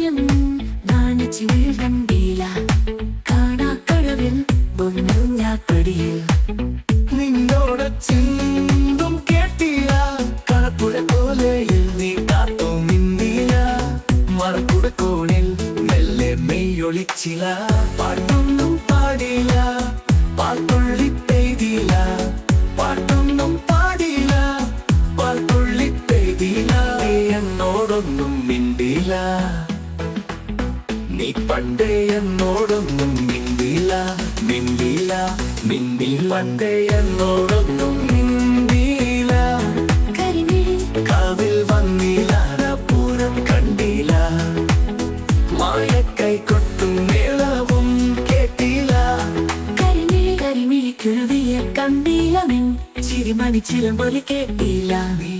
ഹൃദയം നാണിച്ചു വീഴണ്ടില്ല കാണാക്കടവിൽ പൊന്നുഞ്ഞാപ്പടിയിൽ നിന്നോട് ചിന്തും കേട്ടില്ല കളപ്പുഴ പോലെ നീ കാത്തോ നിന്നില്ല മറക്കുടക്കോണിൽ മെല്ലെ മെയ്യൊളിച്ചില്ല പാട്ടൊന്നും പാടില്ല പാട്ടുള്ളി പെയ്തില്ല പാട്ടൊന്നും പാടില്ല പാട്ടുള്ളി പെയ്തില്ല നീ എന്നോടൊന്നും മിണ്ടില്ല നീ പണ്ടേ എന്നോടൊന്നും മിണ്ടില്ല മിണ്ടില്ല മിണ്ടില്ല പണ്ടേ എന്നോടൊന്നും മിണ്ടില്ല കരിമിഴി കാവിൽ വന്നില്ല പൂരം കണ്ടില്ല മായക്കൈ കൊട്ടും മേളവും കേട്ടില്ല കരിമിഴി കുരുവിയെ കണ്ടില്ല നിൻ ചിരിമണി ചിലമ്പൊലി കേട്ടില്ല നീ